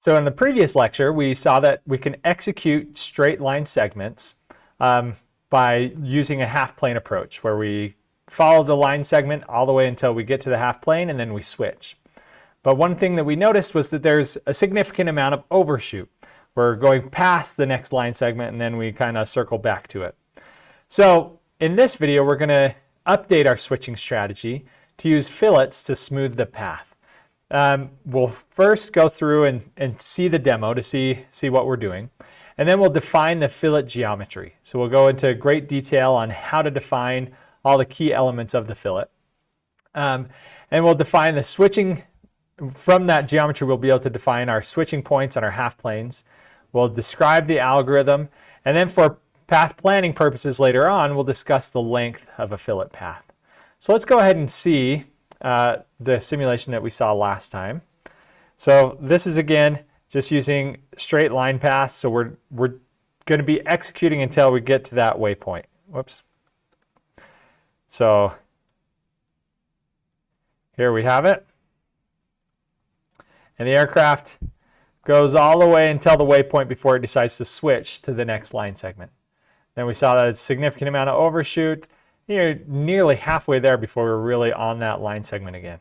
So in the previous lecture, we saw that we can execute straight line segments by using a half plane approach, where we follow the line segment all the way until we get to the half plane and then we switch. But one thing that we noticed was that there's a significant amount of overshoot. We're going past the next line segment and then we kind of circle back to it. So in this video, we're going to update our switching strategy to use fillets to smooth the path. We'll first go through and see the demo to see what we're doing. And then we'll define the fillet geometry. So we'll go into great detail on how to define all the key elements of the fillet. And we'll define the switching. From that geometry, we'll be able to define our switching points on our half planes. We'll describe the algorithm. And then for path planning purposes later on, we'll discuss the length of a fillet path. So let's go ahead and see the simulation that we saw last time. So this is, again, just using straight line paths. So we're going to be executing until we get to that waypoint. Whoops. So here we have it. And the aircraft goes all the way until the waypoint before it decides to switch to the next line segment. Then we saw that it's a significant amount of overshoot. You're nearly halfway there before we're really on that line segment again.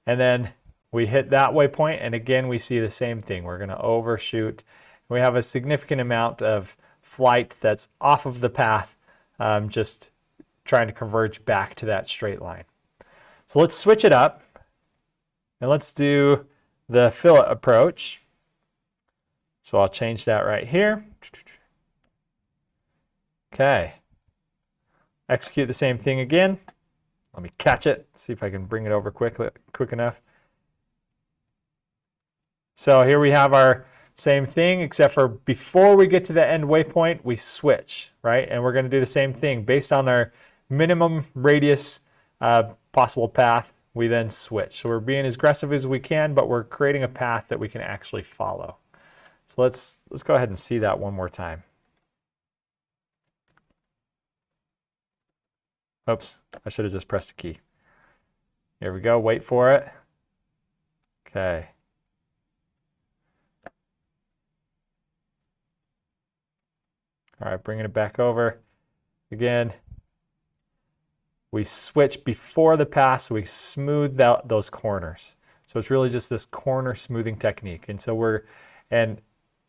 And then we hit that waypoint, and again we see the same thing. We're going to overshoot. We have a significant amount of flight that's off of the path, just trying to converge back to that straight line. So let's switch it up, and let's do the fillet approach. So I'll change that right here. Okay. Execute the same thing again. Let me catch it, see if I can bring it over quick enough. So here we have our same thing, except for before we get to the end waypoint, we switch, right? And we're going to do the same thing. Based on our minimum radius possible path, we then switch. So we're being as aggressive as we can, but we're creating a path that we can actually follow. So let's go ahead and see that one more time. Oops, I should have just pressed a key. Here we go, wait for it. Okay. All right, bringing it back over. Again, we switch before the pass, so we smooth out those corners. So it's really just this corner smoothing technique. And so and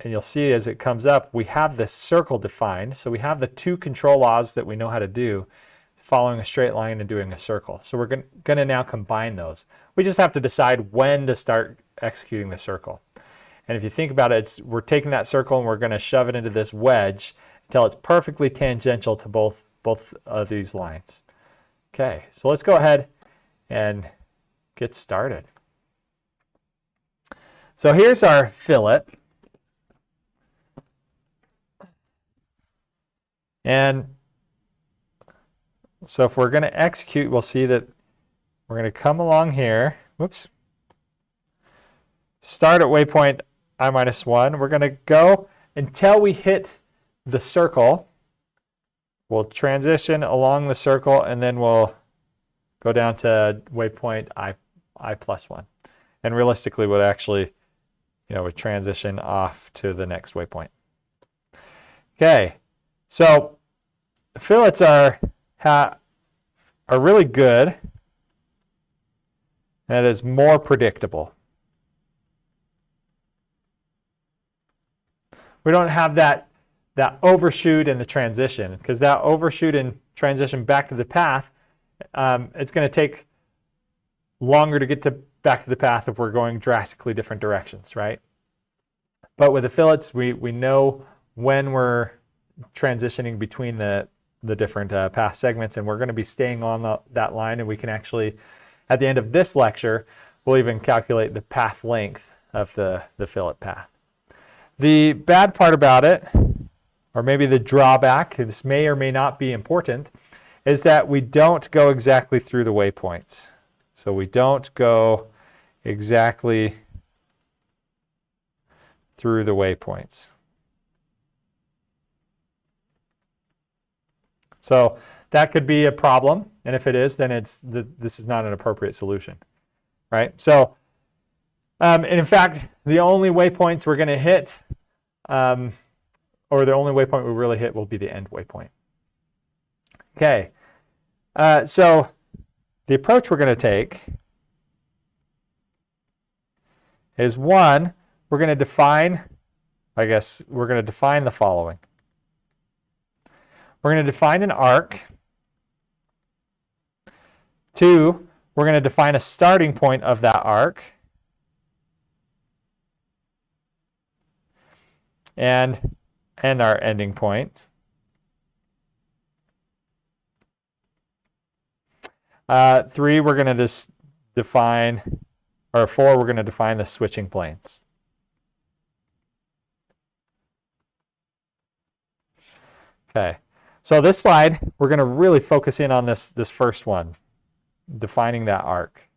you'll see as it comes up, we have this circle defined. So we have the two control laws that we know how to do, following a straight line and doing a circle. So we're going to now combine those. We just have to decide when to start executing the circle. And if you think about it, we're taking that circle and we're going to shove it into this wedge until it's perfectly tangential to both of these lines. Okay, so let's go ahead and get started. So here's our fillet. And so if we're going to execute, we'll see that we're going to come along here. Whoops. Start at waypoint I-1. We're going to go until we hit the circle. We'll transition along the circle, and then we'll go down to waypoint I+1. And realistically, we'll actually, we transition off to the next waypoint. Okay, so fillets are really good, and it is more predictable. We don't have that overshoot in the transition, because that overshoot and transition back to the path, it's going to take longer to get back to the path if we're going drastically different directions, right? But with the fillets, we know when we're transitioning between the different path segments, and we're going to be staying on that line, and we can actually, at the end of this lecture, we'll even calculate the path length of the fillet path. The bad part about it, or maybe the drawback, this may or may not be important, is that we don't go exactly through the waypoints. So we don't go exactly through the waypoints. So that could be a problem, and if it is, then this is not an appropriate solution, right? So And in fact, the only waypoints we're going to hit, or the only waypoint we really hit will be the end waypoint. Okay, so the approach we're going to take is one, we're going to define, we're going to define the following. We're going to define an arc. Two, we're going to define a starting point of that arc. And our ending point. Three, we're going to define, or four, we're going to define the switching planes. Okay, so this slide, we're going to really focus in on this first one, defining that arc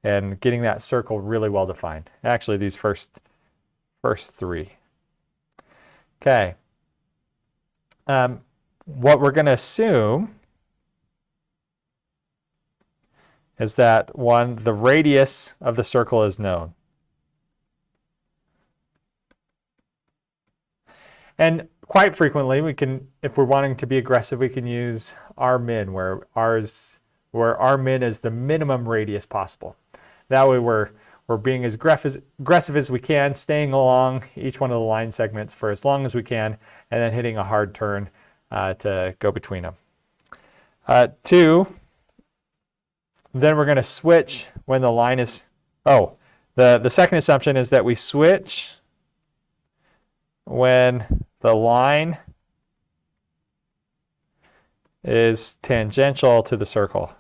and getting that circle really well defined. Actually, these first three. Okay, what we're going to assume is that, one, the radius of the circle is known. And quite frequently, we can, if we're wanting to be aggressive, we can use r min, where r min is the minimum radius possible. That way we're being as aggressive as we can, staying along each one of the line segments for as long as we can, and then hitting a hard turn to go between them. Two, then we're going to switch when the line is, the second assumption is that we switch when the line is tangential to the circle.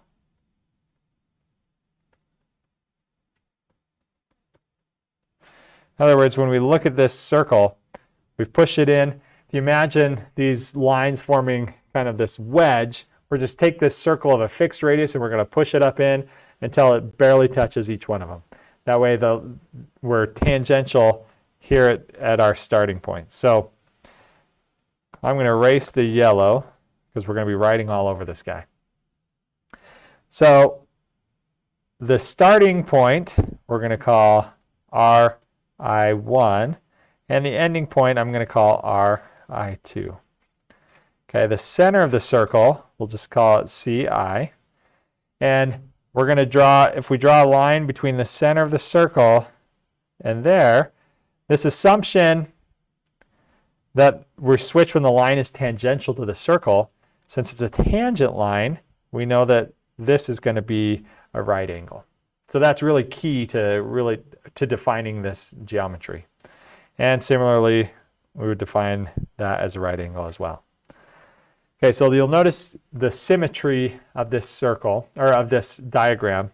In other words, when we look at this circle, we've pushed it in. If you imagine these lines forming kind of this wedge, we're just take this circle of a fixed radius and we're going to push it up in until it barely touches each one of them. That way we're tangential here at our starting point. So I'm going to erase the yellow because we're going to be writing all over this guy. So the starting point we're going to call RI1, and the ending point I'm going to call RI2. Okay, the center of the circle, we'll just call it CI. And we're going to draw, if we draw a line between the center of the circle and there, this assumption that we switch when the line is tangential to the circle, since it's a tangent line, we know that this is going to be a right angle. So that's really key to defining this geometry. And similarly, we would define that as a right angle as well. Okay, so you'll notice the symmetry of this circle, or of this diagram.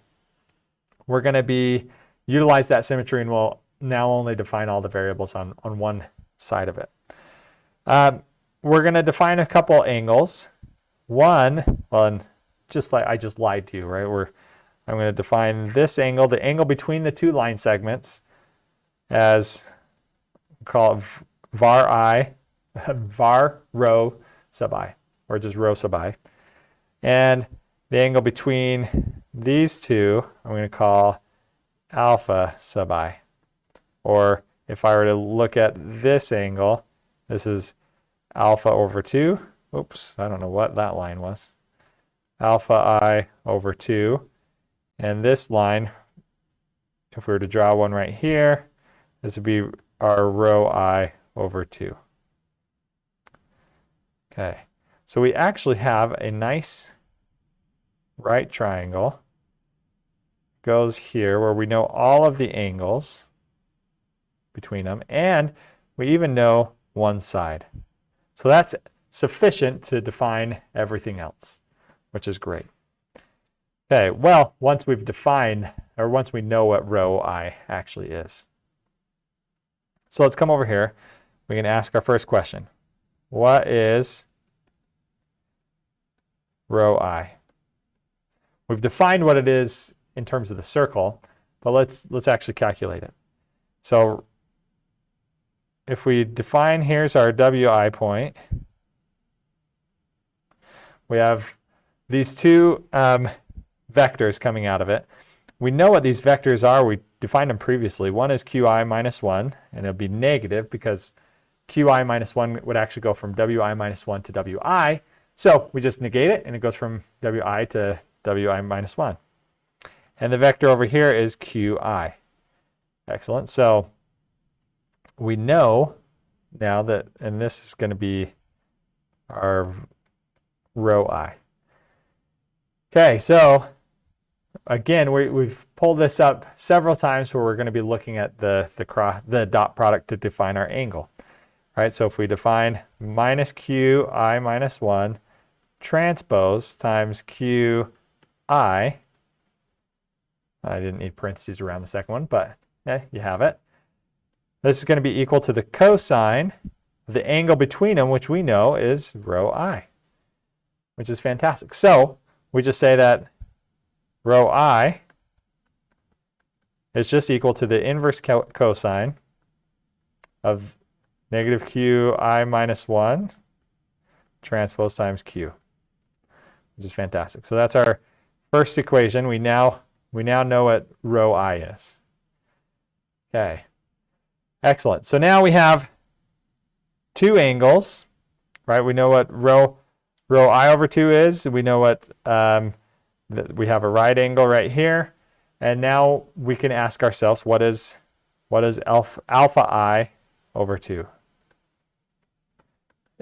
We're going to utilize that symmetry, and we'll now only define all the variables on one side of it. We're going to define a couple angles. One, well, and just like I just lied to you, right? I'm going to define this angle, the angle between the two line segments, as call it var rho sub I, or just rho sub I. And the angle between these two, I'm going to call alpha sub I. Or if I were to look at this angle, this is alpha over 2. Oops, I don't know what that line was. Alpha I over 2. And this line, if we were to draw one right here, this would be our rho I over 2. Okay, so we actually have a nice right triangle. Goes here where we know all of the angles between them, and we even know one side. So that's sufficient to define everything else, which is great. Okay, well, once we've defined, or once we know what rho I actually is. So let's come over here. We can ask our first question. What is rho I? We've defined what it is in terms of the circle, but let's actually calculate it. So if we define, here's our WI point. We have these two vectors coming out of it. We know what these vectors are. defined them previously. One is qi minus 1, and it'll be negative because qi minus 1 would actually go from wi minus 1 to wi. So we just negate it, and it goes from wi to wi minus 1. And the vector over here is qi. Excellent. So we know now that, and this is going to be our rho I. Okay, so again, we've pulled this up several times where we're going to be looking at the dot product to define our angle. Right, so if we define minus qi minus 1 transpose times qi, I didn't need parentheses around the second one, but yeah, you have it. This is going to be equal to the cosine of the angle between them, which we know is rho I, which is fantastic. So we just say that rho I is just equal to the inverse cosine of negative qi minus 1 transpose times q, which is fantastic. So that's our first equation. We now know what rho I is. Okay, excellent. So now we have two angles, right? We know what rho I over 2 is. We know what we have a right angle right here, and now we can ask ourselves, what is alpha I over 2?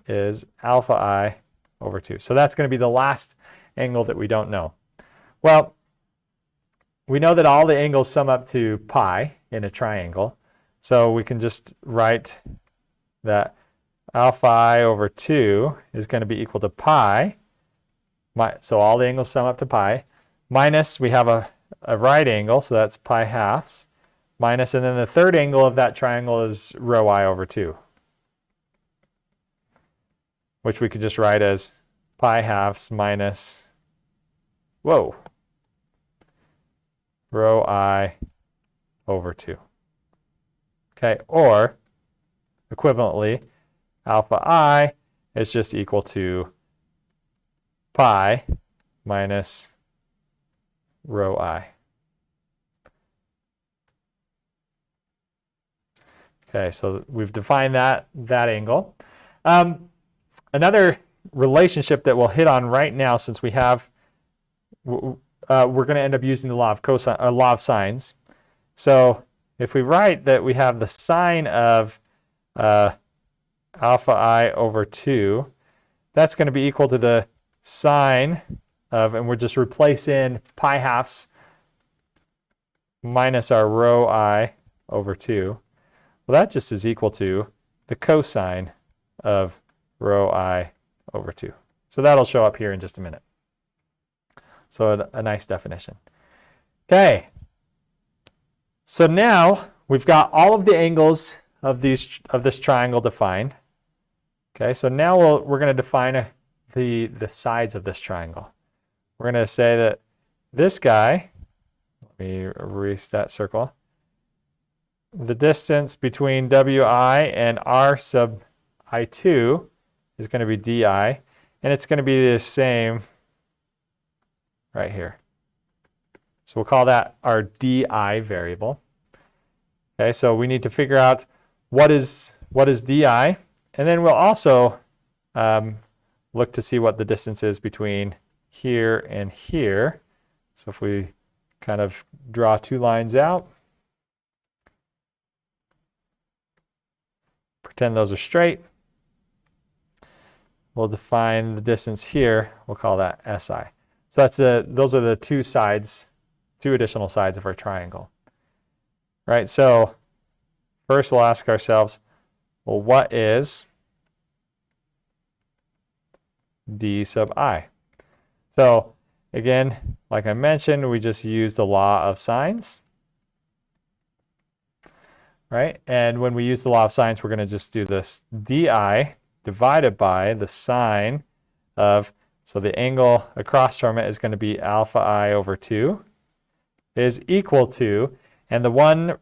Is alpha I over 2. So that's going to be the last angle that we don't know. Well, we know that all the angles sum up to pi in a triangle, so we can just write that alpha I over 2 is going to be equal to pi. So all the angles sum up to pi, minus we have a right angle, so that's pi halves, minus, and then the third angle of that triangle is rho I over 2, which we could just write as pi halves minus, rho I over 2. Okay, or equivalently, alpha I is just equal to pi minus rho I. Okay, so we've defined that angle. Another relationship that we'll hit on right now, since we have, we're going to end up using the law of sines. So if we write that we have the sine of alpha I over 2, that's going to be equal to the sine of, and we're just replacing pi halves minus our rho I over 2. Well, that just is equal to the cosine of rho I over 2. So that'll show up here in just a minute. So a nice definition. Okay. So now we've got all of the angles of this triangle defined. Okay, so now we're going to define the sides of this triangle. We're going to say that this guy, let me erase that circle, the distance between wi and r sub I2 is going to be di, and it's going to be the same right here. So we'll call that our di variable. Okay, so we need to figure out what is di, and then we'll also look to see what the distance is between here and here. So if we kind of draw two lines out, pretend those are straight, we'll define the distance here. We'll call that SI. So those are the two additional sides of our triangle. Right, so first we'll ask ourselves, well, what is d sub I? So again, like I mentioned, we just used the law of sines. Right, and when we use the law of sines, we're going to just do this di divided by the sine of, so the angle across from it is going to be alpha I over 2 is equal to, and the one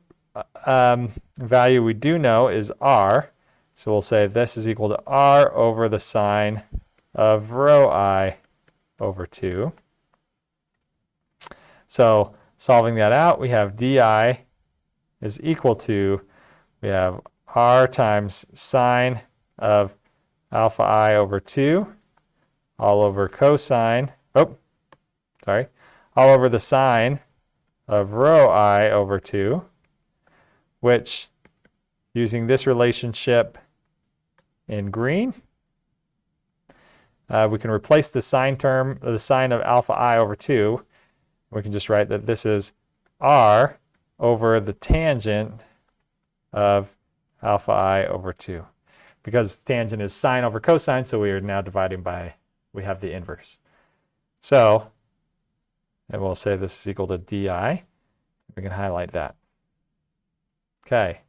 value we do know is r, so we'll say this is equal to r over the sine of rho I over 2. So solving that out, we have di is equal to, we have r times sine of alpha I over 2 all over cosine, all over the sine of rho I over 2, which, using this relationship in green, we can replace the sine term, the sine of alpha I over 2. We can just write that this is r over the tangent of alpha I over 2. Because tangent is sine over cosine, so we are now dividing by, we have the inverse. So, and we'll say this is equal to di. We can highlight that. Okay.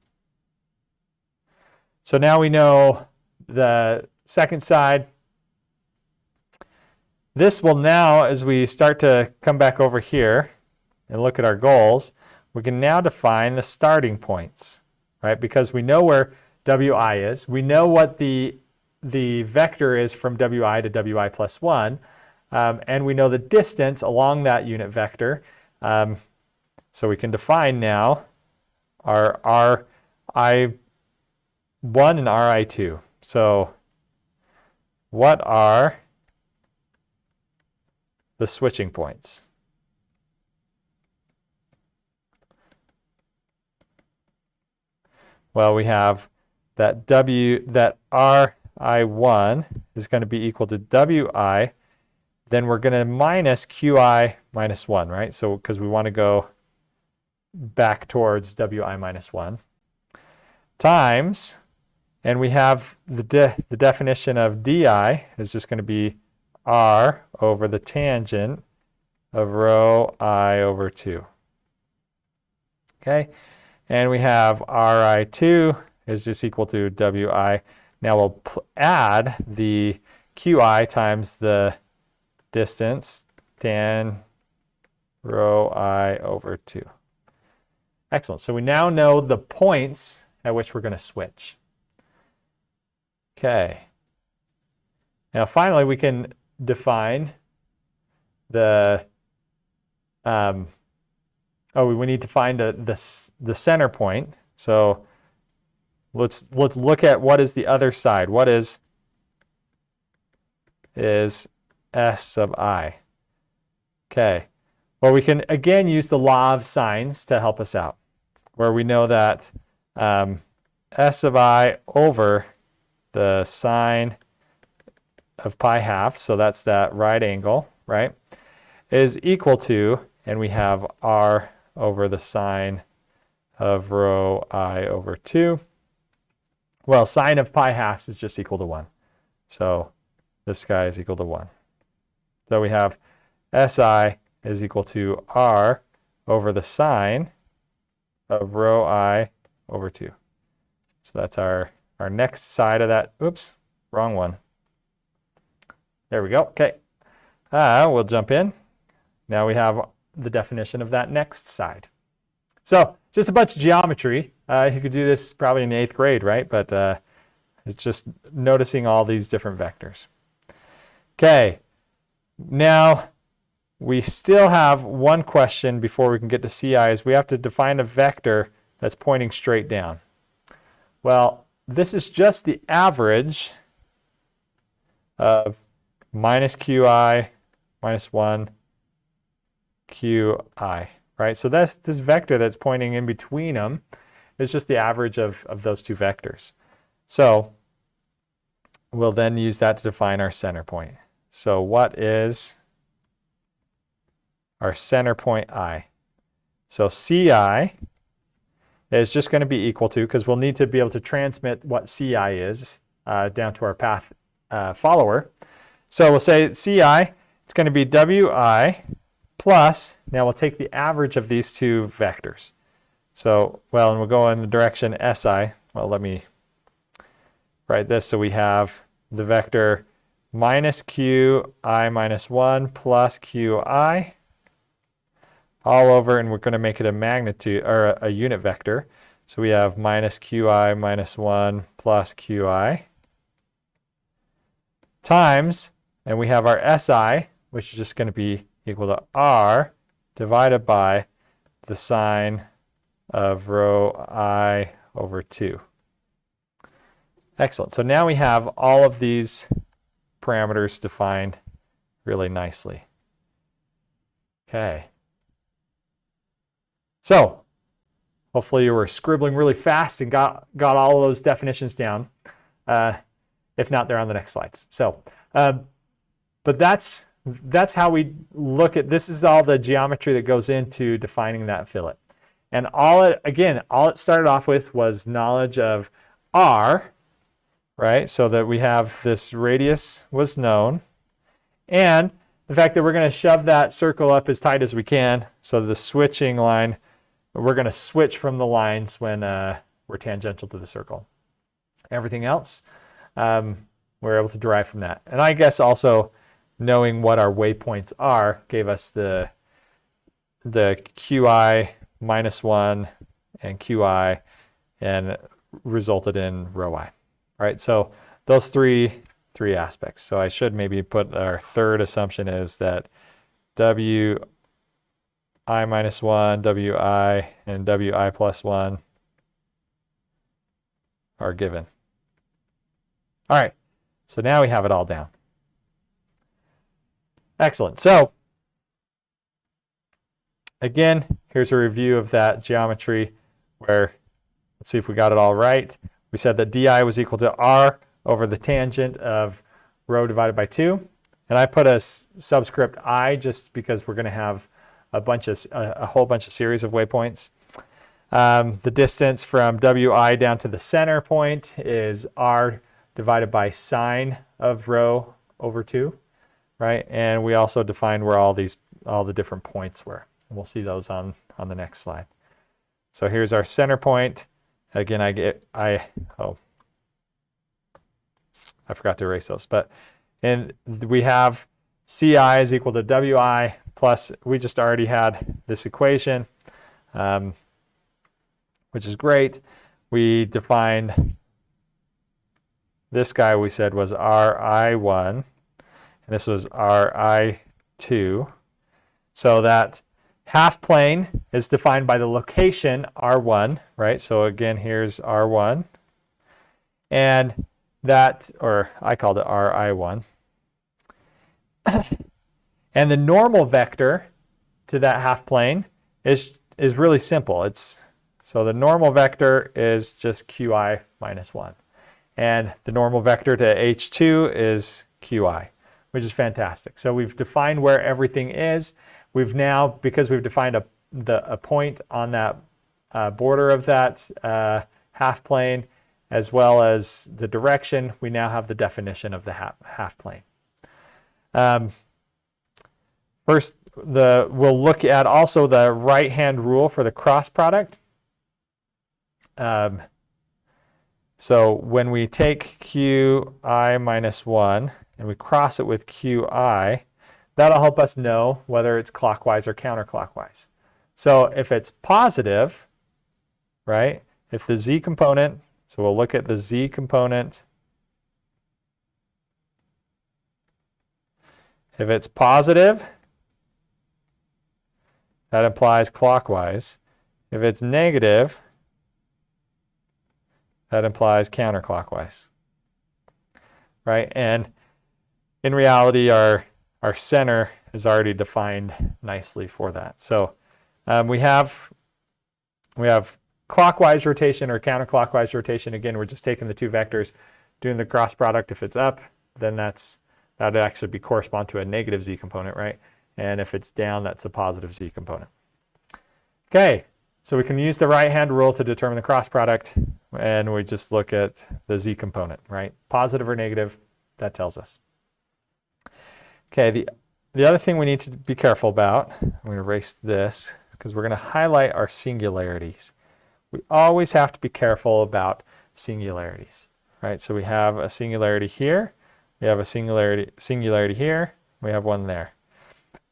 So now we know the second side. This will now, as we start to come back over here and look at our goals, we can now define the starting points, right? Because we know where wi is. We know what the vector is from wi to wi plus 1. And we know the distance along that unit vector. So we can define now our ri1 and ri2. So what are the switching points? Well, we have that ri1 is going to be equal to wi. Then we're going to minus qi minus 1, right? So because we want to go back towards wi minus 1 times, and we have the definition of di is just going to be r over the tangent of rho I over 2. Okay, and we have ri2 is just equal to wi. Now we'll add the qi times the distance, tan rho I over 2. Excellent. So we now know the points at which we're going to switch. Okay. Now finally we can define the we need to find the center point. So let's look at what is the other side. What is S sub I? Okay. Well, we can again use the law of sines to help us out, where we know that S of I over the sine of pi half, so that's that right angle, right, is equal to, and we have r over the sine of rho I over 2. Well, sine of pi halves is just equal to 1. So this guy is equal to 1. So we have SI is equal to r over the sine of rho I over 2. So that's our next side of that. Oops, wrong one. There we go. Okay. We'll jump in. Now we have the definition of that next side. So just a bunch of geometry. You could do this probably in the 8th grade, right? But it's just noticing all these different vectors. Okay. Now we still have one question before we can get to CI, is we have to define a vector that's pointing straight down. Well, this is just the average of minus qi minus 1 qi, right? So that's this vector that's pointing in between them is just the average of those two vectors. So we'll then use that to define our center point. So what is our center point I? So CI is just going to be equal to, because we'll need to be able to transmit what CI is down to our path follower. So we'll say CI, it's going to be WI plus, now we'll take the average of these two vectors. So, well, and we'll go in the direction SI. Well, let me write this. So we have the vector minus QI minus 1 plus QI all over, and we're going to make it a magnitude, or a unit vector. So we have minus QI minus 1 plus QI times, and we have our SI, which is just going to be equal to R divided by the sine of row I over 2. Excellent. So now we have all of these parameters defined really nicely. Okay. So hopefully you were scribbling really fast and got all of those definitions down. If not, they're on the next slides. So, but that's how we look at, this is all the geometry that goes into defining that fillet. And all it started off with was knowledge of R, right? So that we have this radius was known, and the fact that we're going to shove that circle up as tight as we can. So the switching line, we're going to switch from the lines when we're tangential to the circle. Everything else, we're able to derive from that. And I guess also knowing what our waypoints are gave us the QI minus 1 and QI, and resulted in rho I. Right, so those three aspects. So I should maybe put our third assumption is that WI minus 1, WI, and WI plus 1 are given. All right, so now we have it all down. Excellent. So again, here's a review of that geometry where, let's see if we got it all right. We said that DI was equal to R over the tangent of rho divided by 2. And I put a subscript I just because we're going to have a whole bunch of series of waypoints. The distance from WI down to the center point is R divided by sine of rho over 2, right? And we also defined where all the different points were. And we'll see those on the next slide. So here's our center point. Again, I forgot to erase those, and we have CI is equal to WI plus, we just already had this equation, which is great. We defined this guy, we said was RI1, and this was RI2. So that half plane is defined by the location R1, right? So again, here's R1. And that, or I called it RI1. And the normal vector to that half plane is really simple. So the normal vector is just QI minus 1. And the normal vector to H2 is QI, which is fantastic. So we've defined where everything is. We've now, because we've defined a point on that border of that half plane, as well as the direction, we now have the definition of the half plane. First, we'll look at also the right-hand rule for the cross product. So when we take QI minus 1 and we cross it with QI, that'll help us know whether it's clockwise or counterclockwise. So if it's positive, right, if the Z component, so we'll look at the Z component. If it's positive, that implies clockwise. If it's negative, that implies counterclockwise, right? And in reality, our center is already defined nicely for that. So we have clockwise rotation or counterclockwise rotation. Again, we're just taking the two vectors, doing the cross product. If it's up, then that'd actually correspond to a negative Z component, right? And if it's down, that's a positive Z component. Okay, so we can use the right-hand rule to determine the cross product, and we just look at the Z component, right? Positive or negative, that tells us. Okay, the other thing we need to be careful about, I'm going to erase this, because we're going to highlight our singularities. We always have to be careful about singularities, right? So we have a singularity here, we have a singularity here, we have one there,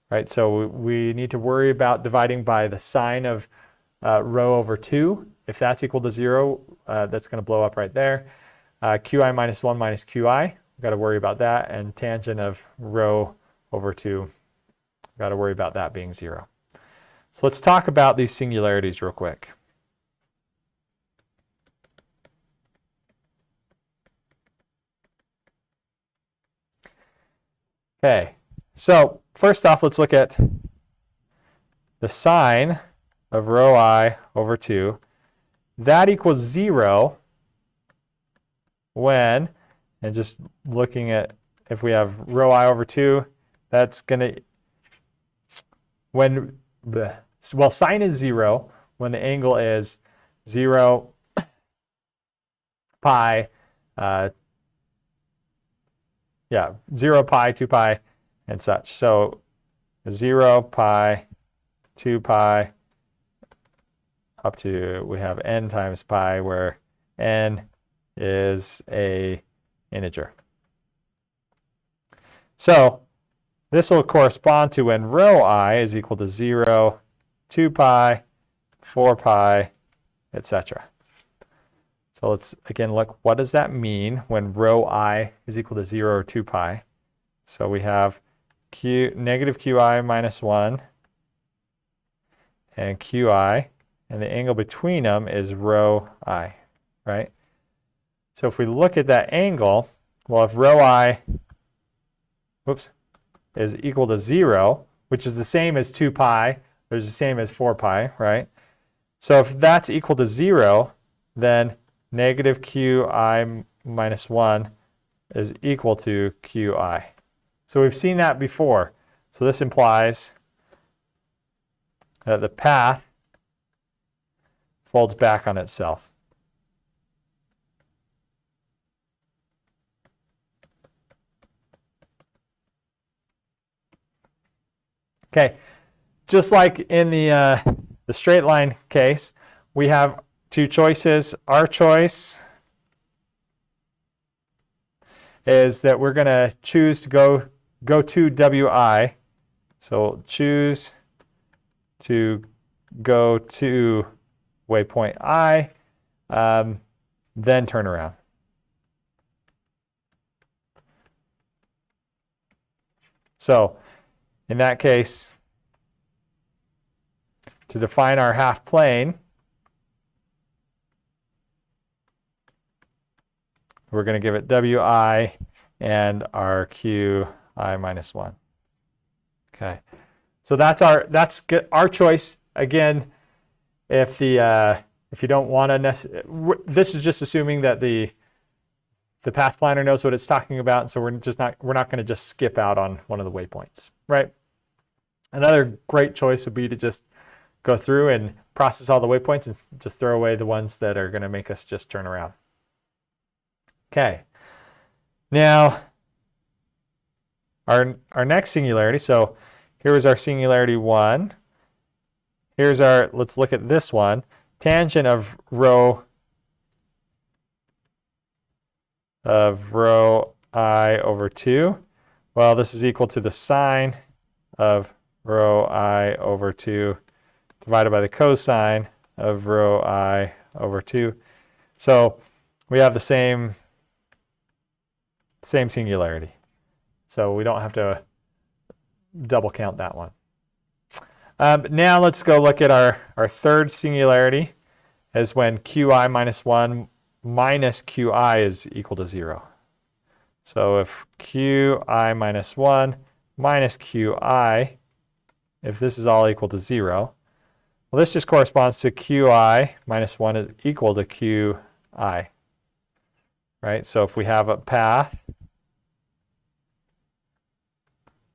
right? So we need to worry about dividing by the sine of rho over 2. If that's equal to 0, that's going to blow up right there. QI minus 1 minus QI, we've got to worry about that. And tangent of rho over 2, we've got to worry about that being 0. So let's talk about these singularities real quick. Okay, so first off, let's look at the sine of rho I over 2. That equals 0 when, and just looking at if we have rho I over 2, that's going to, when, well, sine is 0 when the angle is 0, pi, 0, pi, 2 pi, and such. So 0, pi, 2 pi, up to, we have n times pi, where n is a integer. So this will correspond to when rho I is equal to 0, 2 pi, 4 pi, etc. So let's again look, what does that mean when rho I is equal to 0 or 2 pi? So we have negative qi minus 1 and qi, and the angle between them is rho I, right? So if we look at that angle, well, if rho I, is equal to 0, which is the same as 2 pi, or is the same as 4 pi, right? So if that's equal to 0, then negative qi minus 1 is equal to qi. So we've seen that before. So this implies that the path folds back on itself. Okay, just like in the straight line case, we have two choices. Our choice is that we're going to choose to go to WI. So choose to go to waypoint I, then turn around. So in that case, to define our half plane, we're going to give it WI and our QI minus 1. Okay, so that's our choice. Again, if you don't want to, this is just assuming that the path planner knows what it's talking about, and so we're not going to just skip out on one of the waypoints, right? Another great choice would be to just go through and process all the waypoints and just throw away the ones that are going to make us just turn around. Okay. Now, our next singularity. So here is our singularity 1. Here's our, let's look at this one. Tangent of rho I over 2. Well, this is equal to the sine of rho I over 2 divided by the cosine of rho I over 2. So we have the same singularity. So we don't have to double count that one. Now let's go look at our third singularity, as when qi minus 1 minus qi is equal to 0. So if qi minus 1 minus qi, if this is all equal to 0, well, this just corresponds to qi minus 1 is equal to qi, right? So if we have a path,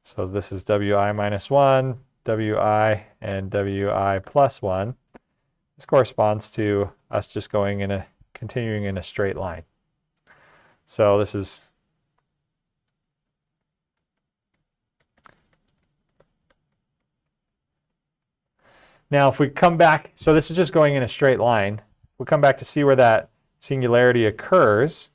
so this is wi minus 1, wi, and wi plus 1. This corresponds to us just continuing in a straight line. So this is now if we come back, so this is just going in a straight line. We'll come back to see where that singularity occurs,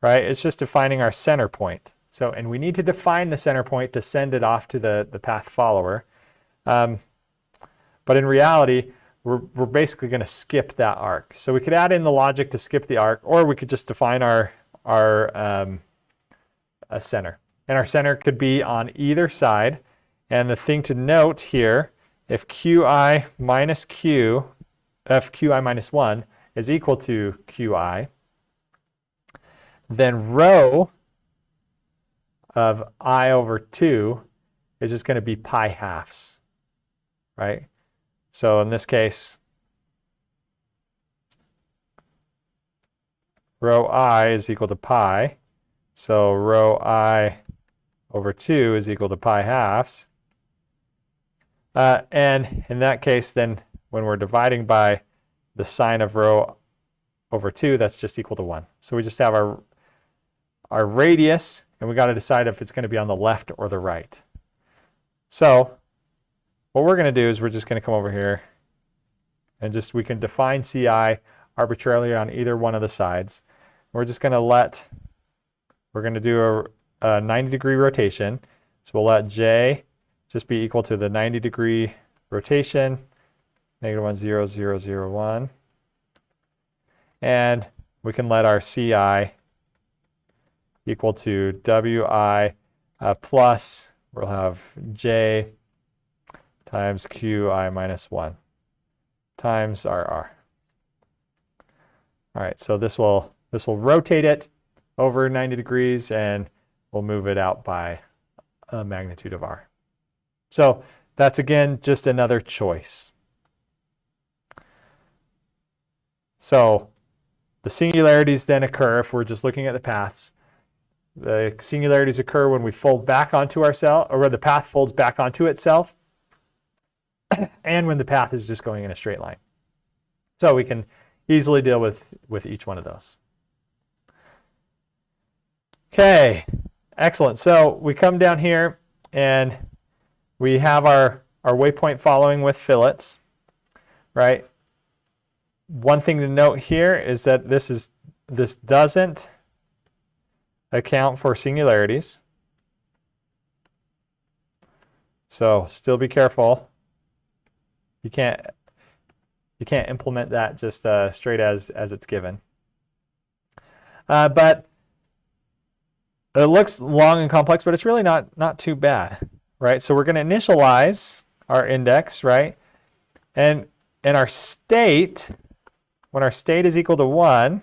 right? It's just defining our center point. So, and we need to define the center point to send it off to the path follower. But in reality, we're basically going to skip that arc. So we could add in the logic to skip the arc, or we could just define our center. And our center could be on either side. And the thing to note here, if qi minus q, if qi minus 1 is equal to qi, then rho of I over 2 is just going to be pi halves, right? So in this case, rho I is equal to pi. So rho I over 2 is equal to pi halves. And in that case, then when we're dividing by the sine of rho over 2, that's just equal to 1. So we just have our radius, and we got to decide if it's going to be on the left or the right. So what we're going to do is we're just going to come over here and we can define CI arbitrarily on either one of the sides. We're just going to we're going to do a 90-degree rotation. So we'll let J just be equal to the 90-degree rotation, -1, 0, 0, 0, 1. And we can let our CI equal to WI plus, we'll have J times QI minus 1 times RR. All right, so this will rotate it over 90 degrees, and we'll move it out by a magnitude of R. So that's, again, just another choice. So the singularities then occur if we're just looking at the paths. The singularities occur when we fold back onto ourselves, or when the path folds back onto itself, and when the path is just going in a straight line. So we can easily deal with each one of those. Okay, excellent. So we come down here and we have our waypoint following with fillets, right? One thing to note here is that this doesn't account for singularities. So still be careful. You can't implement that just straight as it's given. But it looks long and complex, but it's really not too bad, right? So we're going to initialize our index, right? And our state, when our state is equal to 1,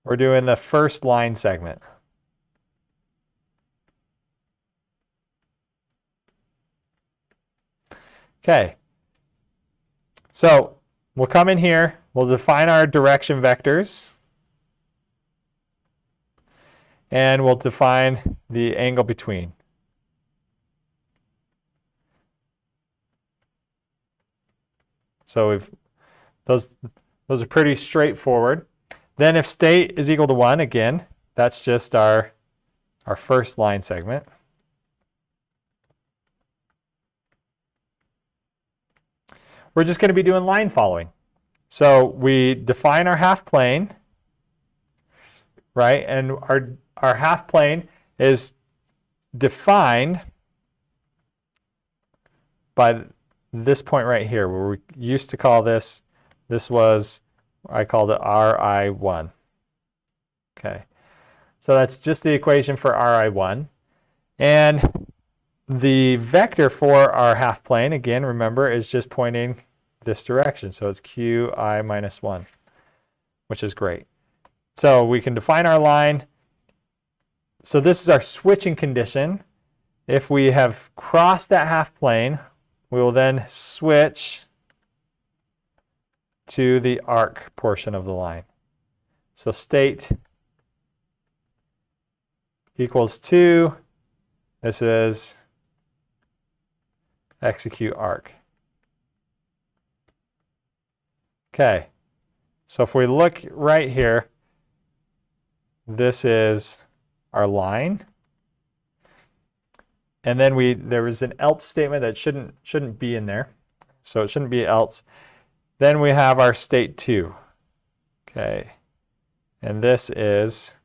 we're doing the first line segment. Okay. So we'll come in here, we'll define our direction vectors, and we'll define the angle between. So those are pretty straightforward. Then if state is equal to 1, again, that's just our first line segment. We're just going to be doing line following. So we define our half plane, right? And our half plane is defined by this point right here, where we used to call this was, I called it RI1. Okay, so that's just the equation for RI1. And the vector for our half plane, again, remember, is just pointing this direction. So it's QI minus 1, which is great. So we can define our line. So this is our switching condition. If we have crossed that half plane, we will then switch to the arc portion of the line. So state equals 2. This is execute arc. Okay, so if we look right here, this is our line. And then there was an else statement that shouldn't be in there. So it shouldn't be else. Then we have our state 2. Okay, and this is,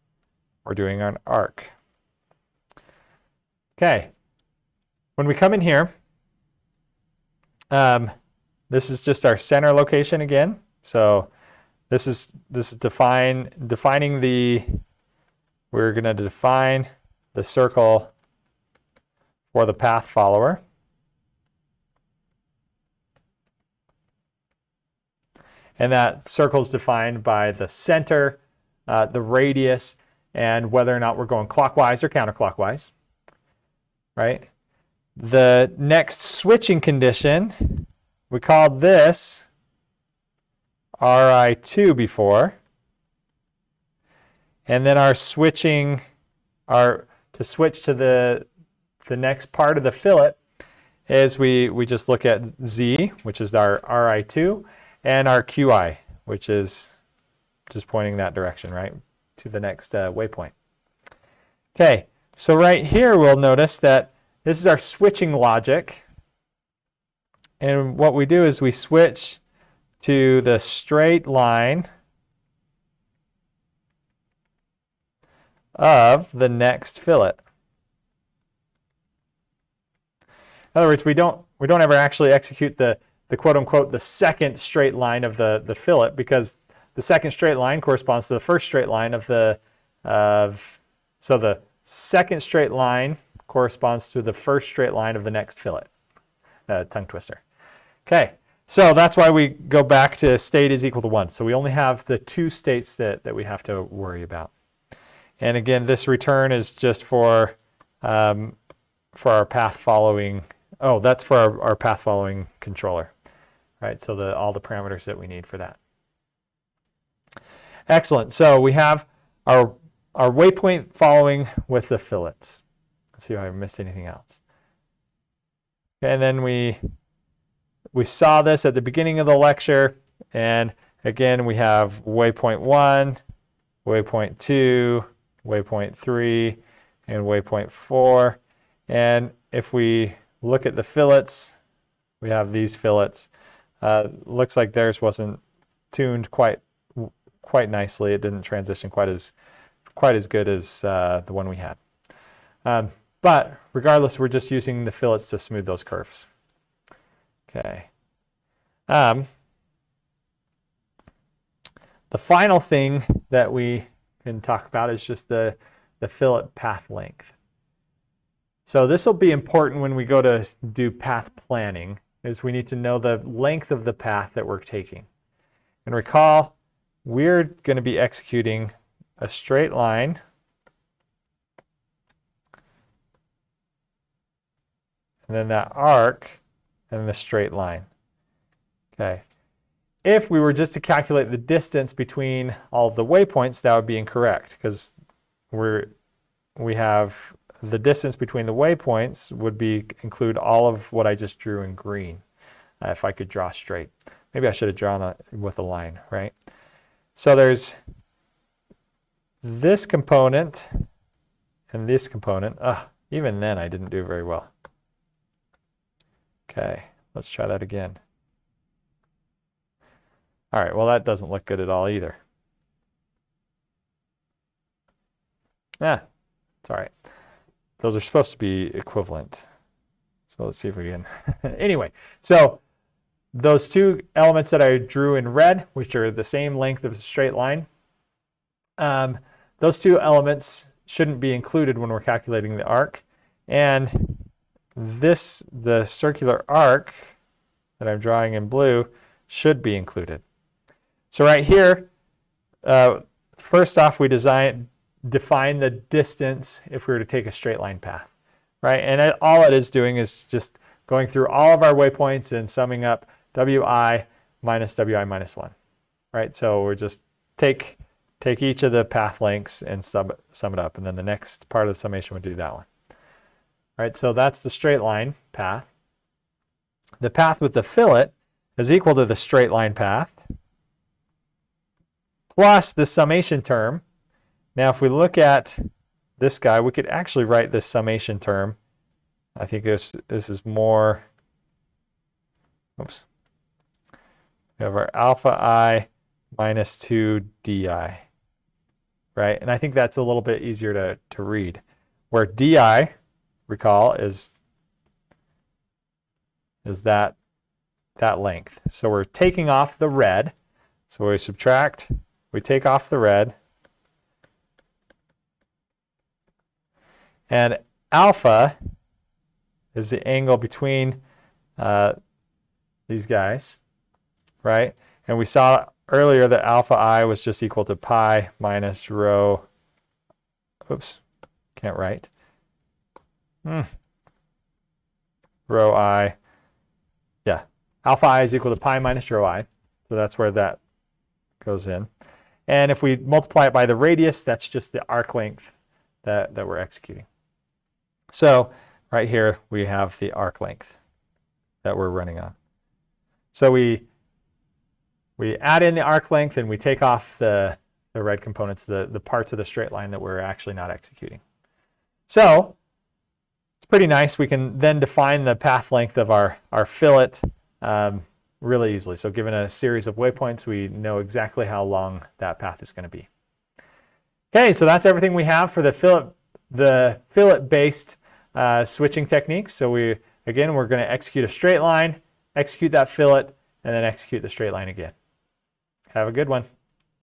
we're doing an arc. Okay, when we come in here, this is just our center location again. So this is defining we're going to define the circle for the path follower. And that circle is defined by the center, the radius, and whether or not we're going clockwise or counterclockwise, right? The next switching condition, we called this RI2 before. And then our switching, to switch to the next part of the fillet is we just look at Z, which is our RI2, and our QI, which is just pointing that direction, right, to the next waypoint. Okay, so right here we'll notice that this is our switching logic. And what we do is we switch to the straight line of the next fillet. In other words, we don't ever actually execute the quote unquote the second straight line of the fillet, because the second straight line corresponds to the first straight line of the so the second straight line corresponds to the first straight line of the next fillet. Tongue twister. Okay, so that's why we go back to state is equal to 1. So we only have the two states that we have to worry about. And again, this return is just for our path following. Oh, that's for our path following controller, right? So all the parameters that we need for that. Excellent. So we have our waypoint following with the fillets. Let's see if I missed anything else. Okay, and then we saw this at the beginning of the lecture, and again we have waypoint 1, waypoint 2, waypoint 3, and waypoint 4. And if we look at the fillets, we have these fillets. Looks like theirs wasn't tuned quite nicely. It didn't transition quite as good as the one we had. But regardless, we're just using the fillets to smooth those curves. Okay. The final thing that we can talk about is just the fillet path length. So this will be important when we go to do path planning, is we need to know the length of the path that we're taking. And recall, we're going to be executing a straight line and then that arc and the straight line. Okay. If we were just to calculate the distance between all of the waypoints, that would be incorrect, because we have the distance between the waypoints would include all of what I just drew in green, if I could draw straight. Maybe I should have drawn it with a line, right? So there's this component and this component. Even then I didn't do very well. Okay, let's try that again. All right, well, that doesn't look good at all either. It's all right. Those are supposed to be equivalent. So let's see if we can. Anyway, so those two elements that I drew in red, which are the same length of a straight line, those two elements shouldn't be included when we're calculating the arc. And the circular arc that I'm drawing in blue should be included. So right here, first off, we define the distance if we were to take a straight line path, right? And all it is doing is just going through all of our waypoints and summing up Wi minus Wi minus 1, right? So we're just take each of the path lengths and sum it up, and then the next part of the summation would do that one. Right, so that's the straight line path. The path with the fillet is equal to the straight line path plus the summation term. Now, if we look at this guy, we could actually write this summation term. I think this is more, oops. We have our alpha I minus 2 di, right? And I think that's a little bit easier to read, where di, recall, is that length. So we're taking off the red. So we take off the red. And alpha is the angle between these guys, right? And we saw earlier that alpha I was just equal to pi minus rho oops, can't write. Rho I, yeah, alpha I is equal to pi minus rho I. So that's where that goes in. And if we multiply it by the radius, that's just the arc length that we're executing. So right here, we have the arc length that we're running on. So we add in the arc length and we take off the red components, the parts of the straight line that we're actually not executing. So it's pretty nice. We can then define the path length of our fillet really easily. So given a series of waypoints, we know exactly how long that path is going to be. Okay, so that's everything we have for the fillet-based switching techniques. So we're going to execute a straight line, execute that fillet, and then execute the straight line again. Have a good one.